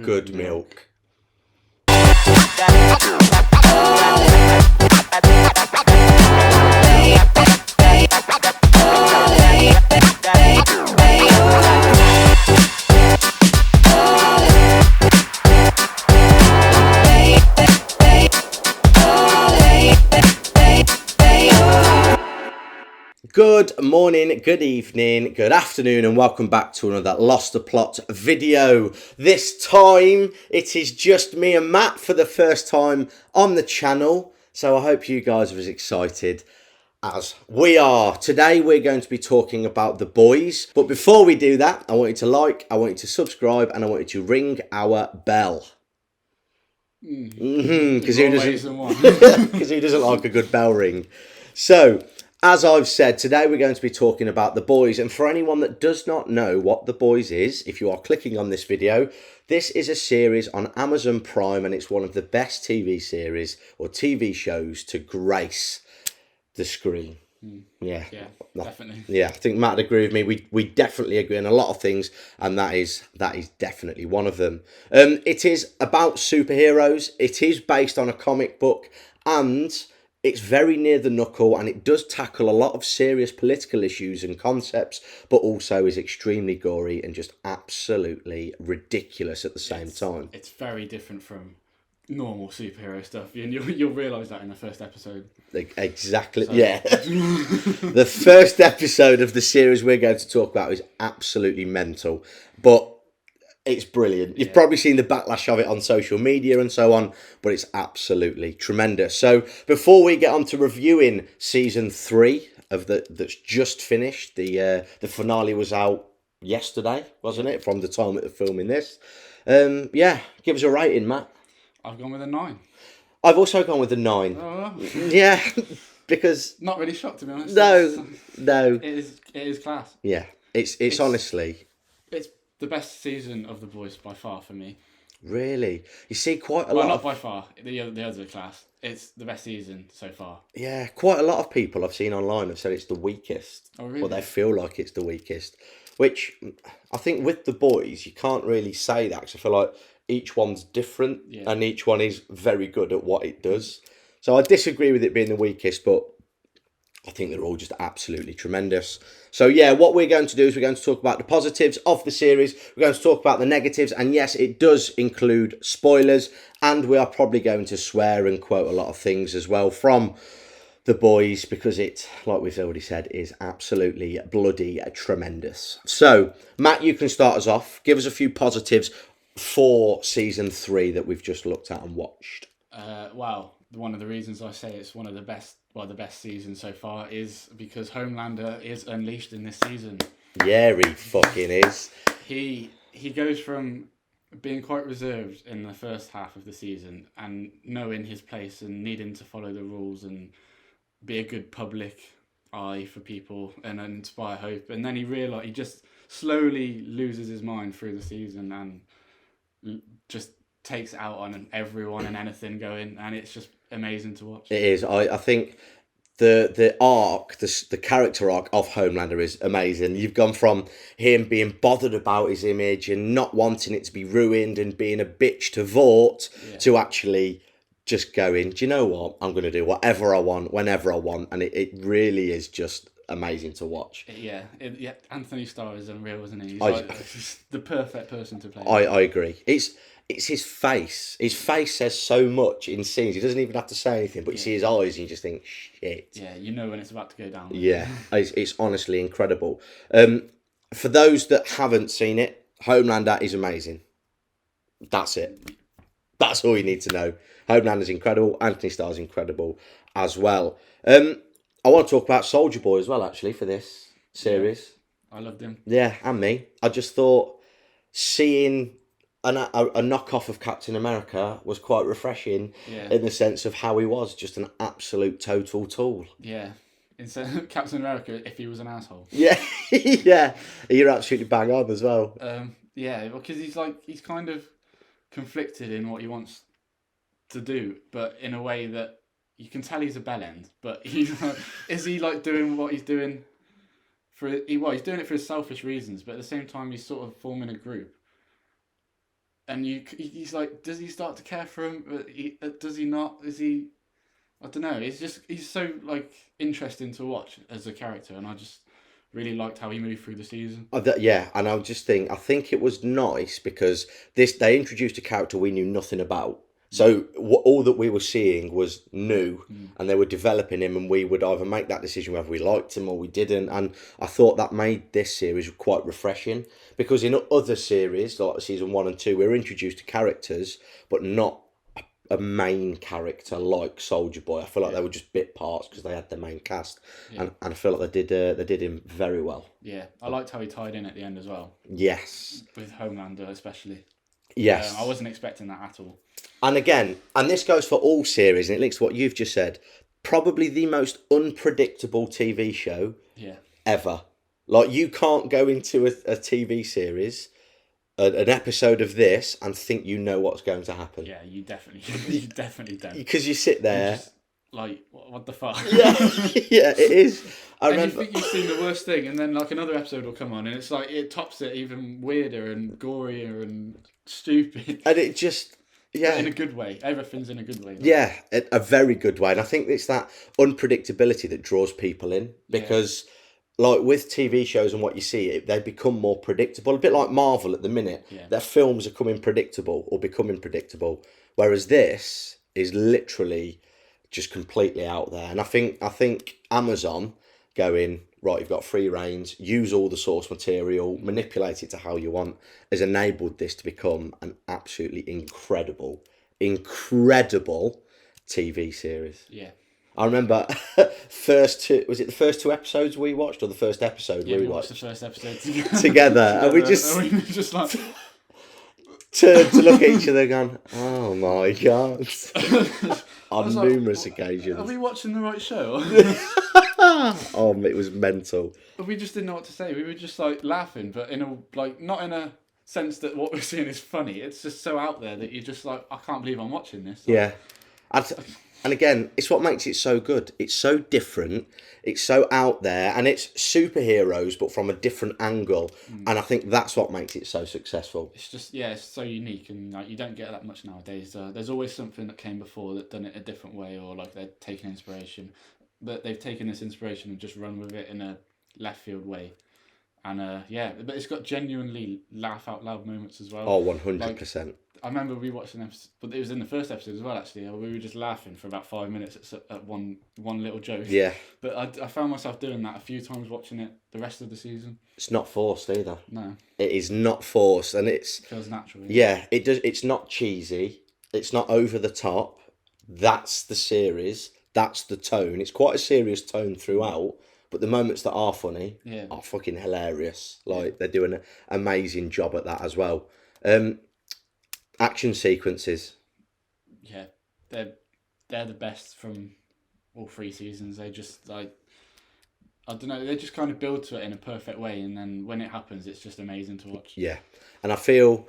good milk. Good morning, good evening, good afternoon, and welcome back to another Lost the Plot video. This time it is just me and Matt for the first time on the channel, so I hope you guys are as excited as we are. Today we're going to be talking about The Boys, but before we do that, I want you to like, I want you to subscribe, and I want you to ring our bell. Because who doesn't like a good bell ring? So, as I've said, today we're going to be talking about The Boys, and for anyone that does not know what The Boys is, if you are clicking on this video, this is a series on Amazon Prime, and it's one of the best TV series or TV shows to grace the screen. Yeah, definitely. Yeah, I think Matt would agree with me. We definitely agree on a lot of things, and that is definitely one of them. It is about superheroes. It is based on a comic book, and it's very near the knuckle, and it does tackle a lot of serious political issues and concepts, but also is extremely gory and just absolutely ridiculous at the same time. It's very different from normal superhero stuff, and you'll realise that in the first episode. Exactly, so. Yeah. The first episode of the series we're going to talk about is absolutely mental, but it's brilliant. You've probably seen the backlash of it on social media and so on, but it's absolutely tremendous. So before we get on to reviewing season 3 of that's just finished, the finale was out yesterday, wasn't it? From the time that we're filming this. Give us a rating, Matt. I've gone with a 9. I've also gone with a 9. Oh. Yeah, because not really shocked, to be honest. No. It is class. Yeah, it's honestly, it's the best season of The Boys by far for me. Really? You see quite a lot. Not by far. The other class. It's the best season so far. Yeah, quite a lot of people I've seen online have said it's the weakest. Oh, really? Or they feel like it's the weakest. Which I think with The Boys, you can't really say that, because I feel like each one's different, and each one is very good at what it does. So I disagree with it being the weakest, but I think they're all just absolutely tremendous. So yeah, what we're going to do is we're going to talk about the positives of the series. We're going to talk about the negatives. And yes, it does include spoilers. And we are probably going to swear and quote a lot of things as well from The Boys, because it, like we've already said, is absolutely bloody tremendous. So, Matt, you can start us off. Give us a few positives for season 3 that we've just looked at and watched. Well, one of the reasons I say it's one of the best seasons so far is because Homelander is unleashed in this season. Yeah, he fucking is. He goes from being quite reserved in the first half of the season and knowing his place and needing to follow the rules and be a good public eye for people and inspire hope. And then he just slowly loses his mind through the season and just takes out on everyone and anything going, and it's just amazing to watch. It is. I think the arc, the character arc of Homelander is amazing. You've gone from him being bothered about his image and not wanting it to be ruined and being a bitch to Vought to actually just going, do you know what? I'm going to do whatever I want, whenever I want. And it really is just amazing to watch. Yeah, Anthony Starr is unreal, isn't he? He's the perfect person to play. I agree. It's his face. His face says so much in scenes. He doesn't even have to say anything, but you see his eyes and you just think, shit. Yeah, you know when it's about to go down. Yeah, it's honestly incredible. For those that haven't seen it, Homelander is amazing. That's it. That's all you need to know. Homelander's incredible. Anthony Starr's incredible as well. I want to talk about Soldier Boy as well, actually, for this series. Yeah, I loved him. Yeah, and me. I just thought seeing a knockoff of Captain America was quite refreshing in the sense of how he was just an absolute total tool. Yeah. Instead of Captain America, if he was an asshole. Yeah, yeah. You're absolutely bang on as well. Yeah, because he's kind of conflicted in what he wants to do, but in a way that you can tell he's a bellend. But is he like doing what he's doing he's doing it for his selfish reasons, but at the same time he's sort of forming a group. and he's like, does he start to care for him? Does he not? Is he? I don't know. He's so like interesting to watch as a character, and I just really liked how he moved through the season. Yeah, and I think it was nice because they introduced a character we knew nothing about. So all that we were seeing was new, and they were developing him, and we would either make that decision whether we liked him or we didn't. And I thought that made this series quite refreshing because in other series, like season 1 and 2, we were introduced to characters, but not a main character like Soldier Boy. I feel like they were just bit parts because they had the main cast, and I feel like they did him very well. Yeah, I liked how he tied in at the end as well. Yes, with Homelander especially. Yes, I wasn't expecting that at all. And again, and this goes for all series, and it links to what you've just said. Probably the most unpredictable TV show ever. Like, you can't go into a TV series, an episode of this, and think you know what's going to happen. Yeah, you definitely don't. Because you sit there... Just, like, what the fuck? Yeah, yeah, it is. I and remember... you think you've seen the worst thing, and then, like, another episode will come on, and it's like, it tops it even weirder and gorier and stupid. And it just... Yeah. But in a good way. Everything's in a good way. Like. Yeah, a very good way. And I think it's that unpredictability that draws people in. Because, like, with TV shows and what you see, they become more predictable. A bit like Marvel at the minute. Yeah. Their films are becoming predictable. Whereas this is literally just completely out there. And I think Amazon going, right, you've got free range, use all the source material, manipulate it to how you want, has enabled this to become an absolutely incredible TV series. Yeah. I remember was it the first 2 episodes we watched, or the first episode we watched? The first episode together. And we just like... turned to look at each other going, oh my God. On numerous occasions. Are we watching the right show? It was mental. We just didn't know what to say. We were just like laughing, but in a not in a sense that what we're seeing is funny. It's just so out there that you're just like, I can't believe I'm watching this. Like, yeah. And again, it's what makes it so good. It's so different. It's so out there, and it's superheroes, but from a different angle. And I think that's what makes it so successful. It's just, it's so unique, and like, you don't get that much nowadays. There's always something that came before that done it a different way, or like they're taking inspiration. But they've taken this inspiration and just run with it in a left field way. And but it's got genuinely laugh out loud moments as well. Oh, 100%. Like, I remember we watched an episode, but it was in the first episode as well, actually. We were just laughing for about 5 minutes at one little joke. Yeah. But I found myself doing that a few times watching it the rest of the season. It's not forced either. No. It is not forced, and it feels natural. Yeah, it does. It's not cheesy. It's not over the top. That's the series. That's the tone. It's quite a serious tone throughout, but the moments that are funny are fucking hilarious. Like, they're doing an amazing job at that as well. Action sequences. Yeah, they're the best from all 3 seasons. They just, like, I don't know, they just kind of build to it in a perfect way, and then when it happens, it's just amazing to watch. Yeah, and I feel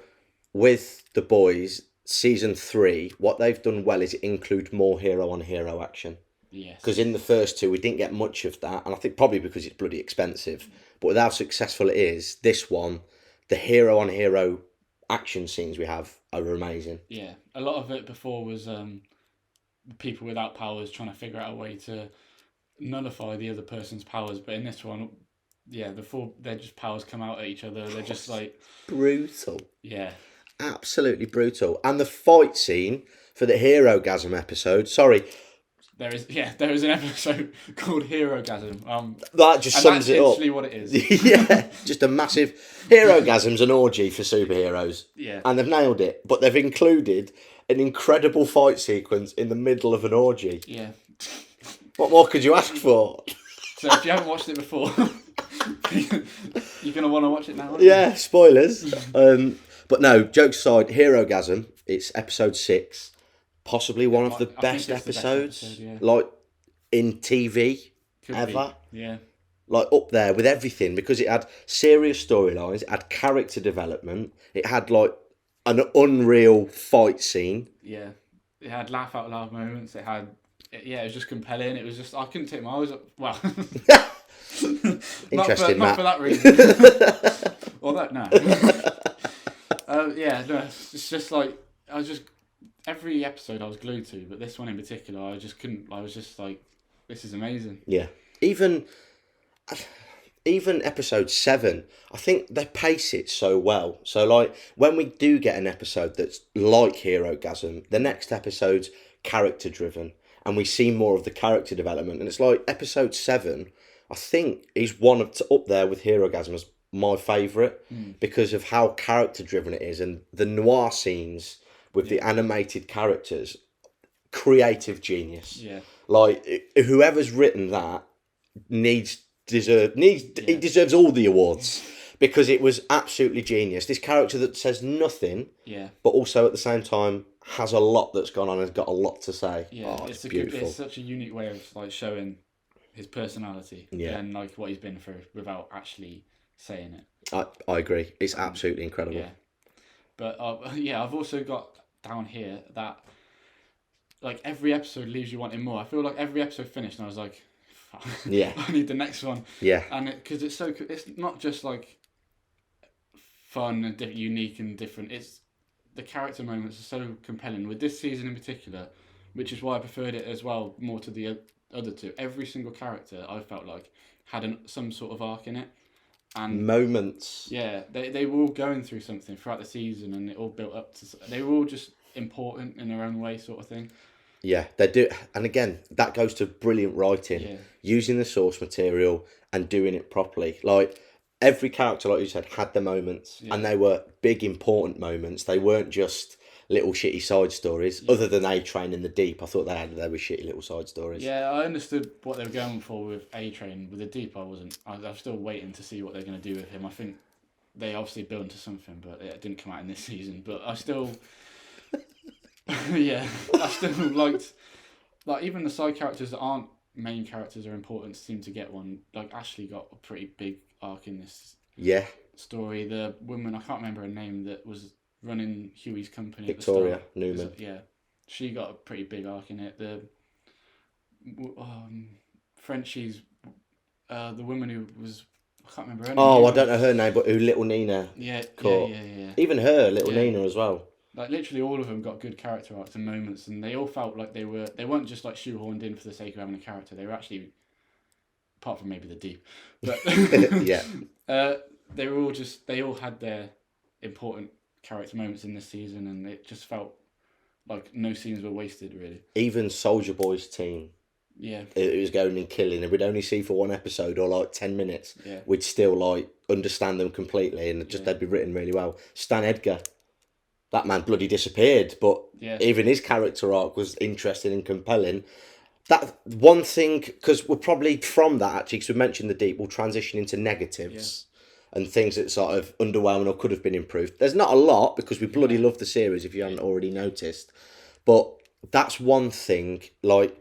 with The Boys, season 3, what they've done well is include more hero-on-hero action. Yes. Because in the first 2, we didn't get much of that, and I think probably because it's bloody expensive. But with how successful it is, this one, the hero-on-hero action scenes we have are amazing. Yeah, a lot of it before was people without powers trying to figure out a way to nullify the other person's powers, but in this one, their just powers come out at each other. They're just like brutal. Yeah, absolutely brutal. And the fight scene for the Hero-gasm episode. Sorry. There is an episode called Hero-gasm. That just sums it up. That's literally what it is. Yeah, just a massive Hero-gasm's an orgy for superheroes. Yeah. And they've nailed it. But they've included an incredible fight sequence in the middle of an orgy. Yeah. What more could you ask for? So if you haven't watched it before, you're going to want to watch it now, aren't you? Spoilers. But no, jokes aside, Hero-gasm, it's episode 6. Possibly one of the best episodes, like, in TV ever. Yeah. Like, up there with everything, because it had serious storylines, it had character development, it had, like, an unreal fight scene. Yeah. It had laugh out loud moments, it was just compelling. It was just, I couldn't take my eyes up. Well, interesting, not for that reason. Well, no. Yeah, no, it's just like I was just every episode I was glued to, but this one in particular, I just couldn't. I was just like, this is amazing. Yeah. Even even episode 7, I think they pace it so well. So like when we do get an episode that's like Herogasm, the next episode's character driven and we see more of the character development. And it's like episode 7, I think is one of up there with Herogasm as my favourite because of how character driven it is and the noir scenes with the animated characters. Creative genius. Yeah. Like whoever's written that it deserves all the awards because it was absolutely genius. This character that says nothing, but also at the same time has a lot that's gone on and got a lot to say. Yeah, it's beautiful. It's such a unique way of like showing his personality and like what he's been through without actually saying it. I agree. It's absolutely incredible. Yeah, but I've also got down here that like every episode leaves you wanting more. I feel like every episode finished and I was like, yeah, I need the next one. Yeah, and because it's not just like fun and unique and different. It's the character moments are so compelling with this season in particular, which is why I preferred it as well more to the other two. Every single character I felt like had some sort of arc in it, and moments. Yeah, they were all going through something throughout the season, and it all built up to. They were all just important in their own way, sort of thing. Yeah, they do, and again, that goes to brilliant writing, using the source material and doing it properly. Like every character, like you said, had their moments, and they were big, important moments. They weren't just little shitty side stories. Other than A-Train in the Deep, I thought they were shitty little side stories. Yeah, I understood what they were going for with A-Train. With the Deep, I wasn't. I was still waiting to see what they're going to do with him. I think they obviously built into something, but it didn't come out in this season. But I still. Yeah, I still liked, like, even the side characters that aren't main characters are important seem to get one. Like, Ashley got a pretty big arc in this story. The woman, I can't remember her name, that was running Huey's company Victoria at the start. Newman. She got a pretty big arc in it. The Frenchie's, the woman who was, I can't remember her name. Oh, I don't know her name, but who Little Nina caught. Yeah. Even her, Little Nina as well. Like literally all of them got good character arcs and moments, and they all felt like they weren't just like shoehorned in for the sake of having a character. They were actually, apart from maybe the Deep, but they all had their important character moments in this season, and it just felt like no scenes were wasted really. Even Soldier Boy's team. Yeah. It was going and killing, and we'd only see for one episode or like 10 minutes. Yeah. We'd still like understand them completely, and they'd be written really well. Stan Edgar. That man bloody disappeared, but even his character arc was interesting and compelling. That one thing, because we're probably from that actually, because we mentioned the Deep, we'll transition into negatives and things that sort of underwhelming or could have been improved. There's not a lot because we bloody love the series if you haven't already noticed, but that's one thing. Like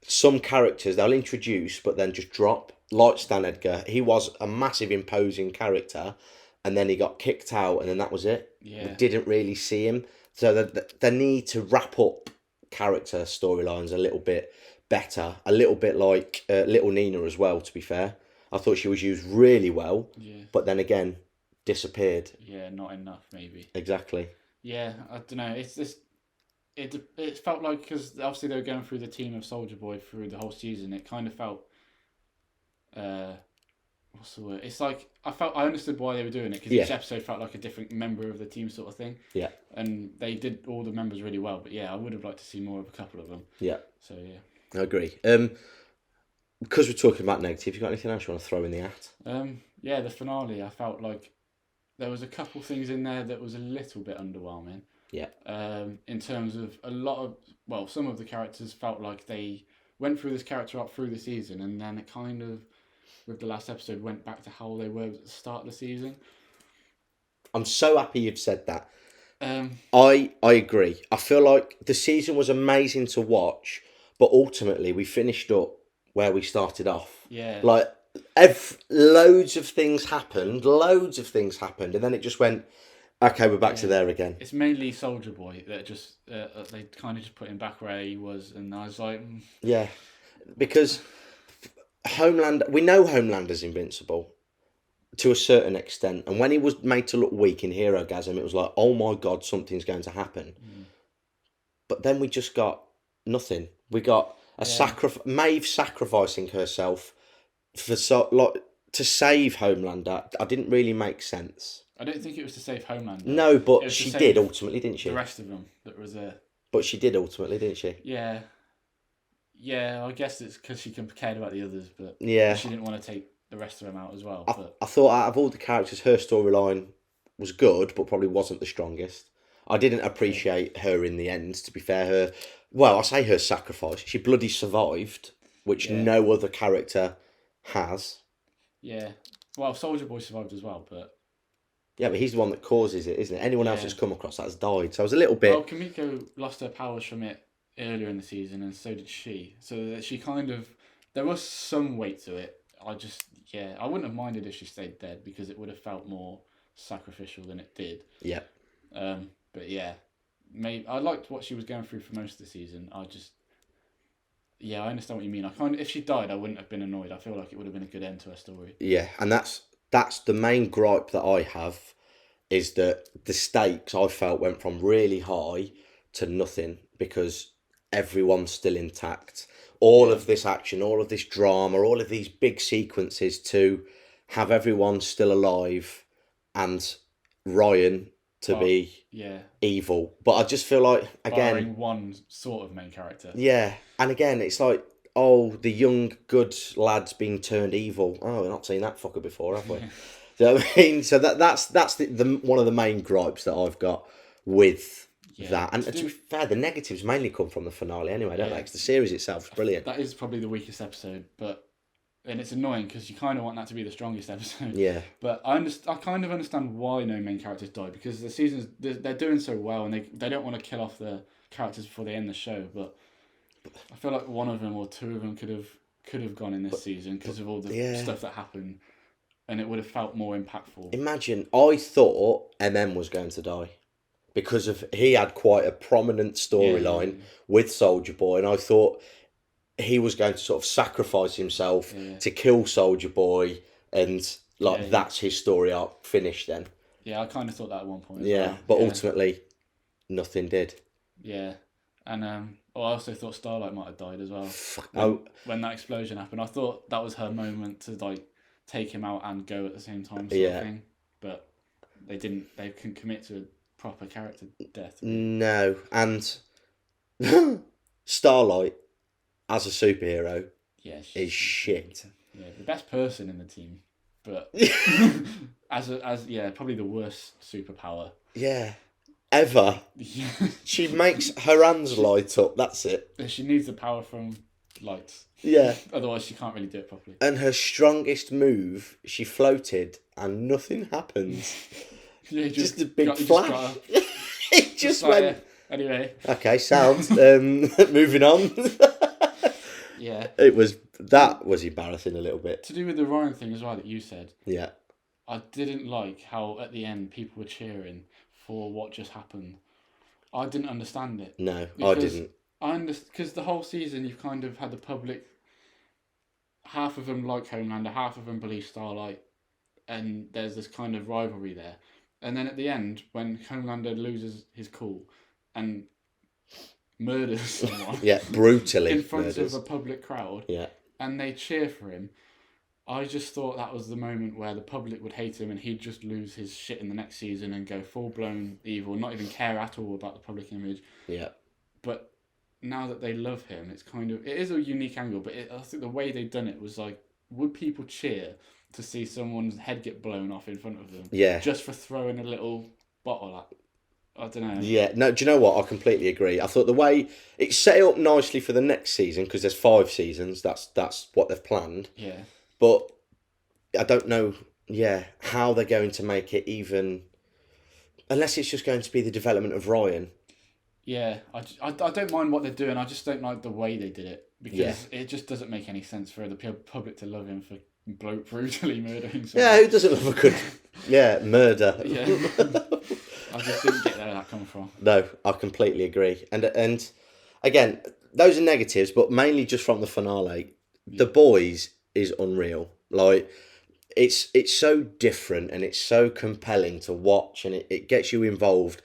some characters they'll introduce but then just drop. Like Stan Edgar, he was a massive imposing character. And then he got kicked out, and then that was it. Yeah. We didn't really see him. So they need to wrap up character storylines a little bit better. A little bit like Little Nina as well, to be fair. I thought she was used really well, but then again, disappeared. Yeah, not enough, maybe. Exactly. Yeah, I don't know. It's just... It felt like, because obviously they were going through the team of Soldier Boy through the whole season, it kind of felt... what's the word? It's like I understood why they were doing it because each episode felt like a different member of the team, sort of thing. Yeah. And they did all the members really well, but I would have liked to see more of a couple of them. Yeah. So I agree. Because we're talking about negative, you got anything else you want to throw in the hat? The finale. I felt like there was a couple things in there that was a little bit underwhelming. Yeah. In terms of some of the characters felt like they went through this character arc through the season, and then it kind of, with the last episode, went back to how they were at the start of the season. I'm so happy you've said that. I agree. I feel like the season was amazing to watch, but ultimately we finished up where we started off. Yeah. Like, loads of things happened, and then it just went, okay, we're back to there again. It's mainly Soldier Boy that just, they kind of just put him back where he was, and I was like... Yeah, because... we know Homelander's invincible, to a certain extent. And when he was made to look weak in Hero Gasm, it was like, oh my God, something's going to happen. But then we just got nothing. We got a Maeve sacrificing herself for to save Homelander. I didn't really make sense. I don't think it was to save Homelander. No, but she did ultimately, didn't she? The rest of them that was there. But she did ultimately, didn't she? Yeah. Yeah, I guess it's because she cared about the others, but she didn't want to take the rest of them out as well. I thought out of all the characters, her storyline was good, but probably wasn't the strongest. I didn't appreciate her in the end, to be fair. I say her sacrifice. She bloody survived, which no other character has. Yeah. Well, Soldier Boy survived as well, but... Yeah, but he's the one that causes it, isn't it? Anyone else that's come across that has died. So I was a little bit... Well, Kimiko lost her powers from it earlier in the season, and so did she. So that she kind of... There was some weight to it. I wouldn't have minded if she stayed dead, because it would have felt more sacrificial than it did. Yeah. But yeah, I liked what she was going through for most of the season. I understand what you mean. If she died, I wouldn't have been annoyed. I feel like it would have been a good end to her story. Yeah, and that's the main gripe that I have, is that the stakes I felt went from really high to nothing because everyone's still intact. All of this action, all of this drama, all of these big sequences to have everyone still alive and Ryan to be evil. But I just feel like, again... Barring one sort of main character. Yeah, and again, it's like, the young, good lad's being turned evil. Oh, we've not seen that fucker before, have we? Do you know what I mean? So that's the one of the main gripes that I've got with that. And to be fair, the negatives mainly come from the finale anyway, don't they? Because the series itself is brilliant. That is probably the weakest episode, and it's annoying because you kind of want that to be the strongest episode. Yeah. But I kind of understand why no main characters die, because the seasons they're doing so well, and they don't want to kill off the characters before they end the show. But I feel like one of them or two of them could have gone in this season because of all the stuff that happened, and it would have felt more impactful. Imagine, I thought was going to die because he had quite a prominent storyline with Soldier Boy, and I thought he was going to sort of sacrifice himself to kill Soldier Boy, and that's his story arc finished then. Yeah, I kind of thought that at one point. But ultimately, nothing did. Yeah, and I also thought Starlight might have died as well. When that explosion happened, I thought that was her moment to take him out and go at the same time, sort of thing. But they didn't. They couldn't commit to a proper character death. No, and Starlight as a superhero is shit. Yeah, the best person in the team, but as probably the worst superpower. Yeah, ever. She makes her hands light up. That's it. She needs the power from lights. Yeah. Otherwise, she can't really do it properly. And her strongest move, she floated, and nothing happens. Just a big flash. It just went. Anyway. Okay, sound. Moving on. Yeah. That was embarrassing a little bit. To do with the Ryan thing as well that you said. Yeah. I didn't like how at the end people were cheering for what just happened. I didn't understand it. No, I didn't. Because the whole season you've kind of had the public, half of them like Homelander, half of them believe Starlight, and there's this kind of rivalry there. And then at the end, when Homelander loses his cool and murders someone, brutally in front of a public crowd, and they cheer for him, I just thought that was the moment where the public would hate him and he'd just lose his shit in the next season and go full blown evil, not even care at all about the public image. Yeah. But now that they love him, it is a unique angle, but I think the way they'd done it was like, would people cheer to see someone's head get blown off in front of them? Yeah. Just for throwing a little bottle at? I don't know. Yeah, no, do you know what? I completely agree. I thought the way it's set up nicely for the next season, because there's 5 seasons, that's what they've planned. Yeah. But I don't know, how they're going to make it even, unless it's just going to be the development of Ryan. Yeah, I don't mind what they're doing, I just don't like the way they did it, because it just doesn't make any sense for the public to love him for brutally murdering someone. Yeah, who doesn't love a good murder? Yeah. I just didn't get where that come from. No, I completely agree. And again, those are negatives, but mainly just from the finale. The Boys is unreal. Like, it's so different and it's so compelling to watch, and it gets you involved.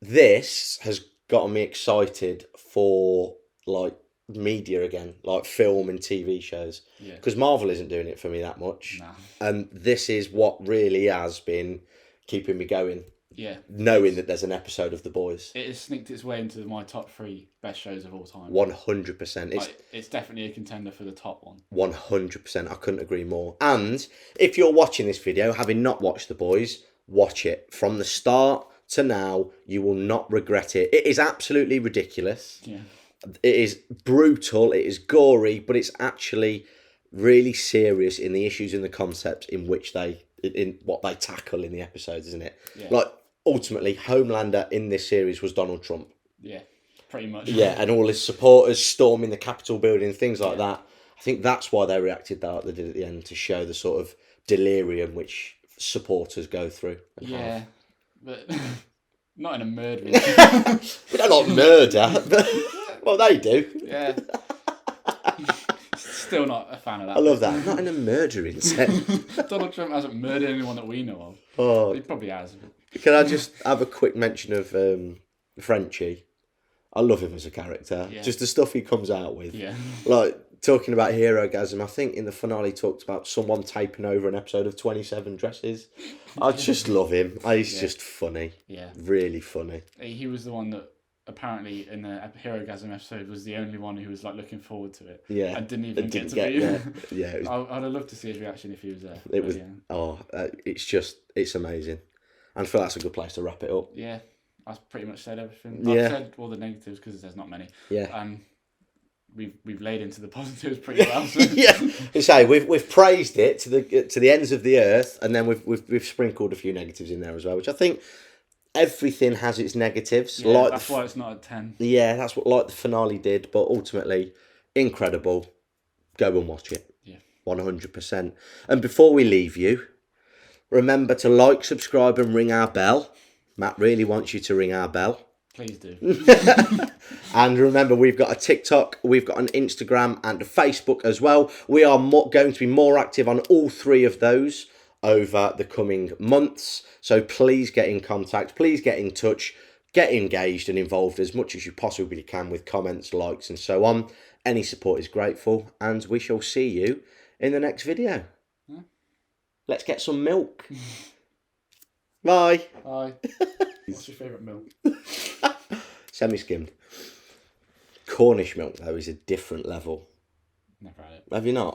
This has gotten me excited for like media again, like film and TV shows, Yeah. because Marvel isn't doing it for me that much, Nah. and this is what really has been keeping me going. Yeah. Knowing that there's an episode of The Boys. It has sneaked its way into my top 3 best shows of all time. 100%. It's definitely a contender for the top one. 100%. I couldn't agree more. And if you're watching this video, having not watched The Boys, watch it. From the start to now, you will not regret it. It is absolutely ridiculous. Yeah. It is brutal. It is gory, but it's actually really serious in the issues and the concepts in which in what they tackle in the episodes, isn't it? Yeah. Like, ultimately, Homelander in this series was Donald Trump. Yeah, pretty much. Yeah, and all his supporters storming the Capitol building, things like that. I think that's why they reacted that they did at the end, to show the sort of delirium which supporters go through. Yeah, but not in a murdering. We don't like murder, but well, they do. Yeah. Still not a fan of that. I love that. Not in a murdering sense. Donald Trump hasn't murdered anyone that we know of. Oh, He probably has. can I just have a quick mention of Frenchie? I love him as a character. Yeah. Just the stuff he comes out with. Yeah. Like, talking about hero-gasm, I think in the finale he talked about someone taping over an episode of 27 Dresses. I just love him. He's just funny. Yeah. Really funny. He was the one that apparently in the Hero-gasm episode was the only one who was like looking forward to it. Yeah. And didn't even Didn't get to be there. Yeah. It was, I'd have loved to see his reaction if he was there. it was Yeah. it's amazing. And I feel that's a good place to wrap it up. Yeah. I've pretty much said everything. Yeah. I've said all the negatives because there's not many. Yeah. And we've laid into the positives pretty well. So. Yeah. Say we've praised it to the ends of the earth, and then we've sprinkled a few negatives in there as well, which I think everything has its negatives. Yeah, like that's why it's not a 10. Yeah, that's what like the finale did, but ultimately incredible. Go and watch it. Yeah. 100%. And before we leave you, remember to like, subscribe, and ring our bell. Matt really wants you to ring our bell. Please do. And remember, we've got a TikTok, we've got an Instagram, and a Facebook as well. We are going to be more active on all 3 of those over the coming months. So please get in contact, please get in touch, get engaged and involved as much as you possibly can with comments, likes, and so on. Any support is grateful, and we shall see you in the next video. Yeah. Let's get some milk. Bye. Bye. What's your favourite milk? Semi-skimmed. Cornish milk, though, is a different level. Never had it. Have you not?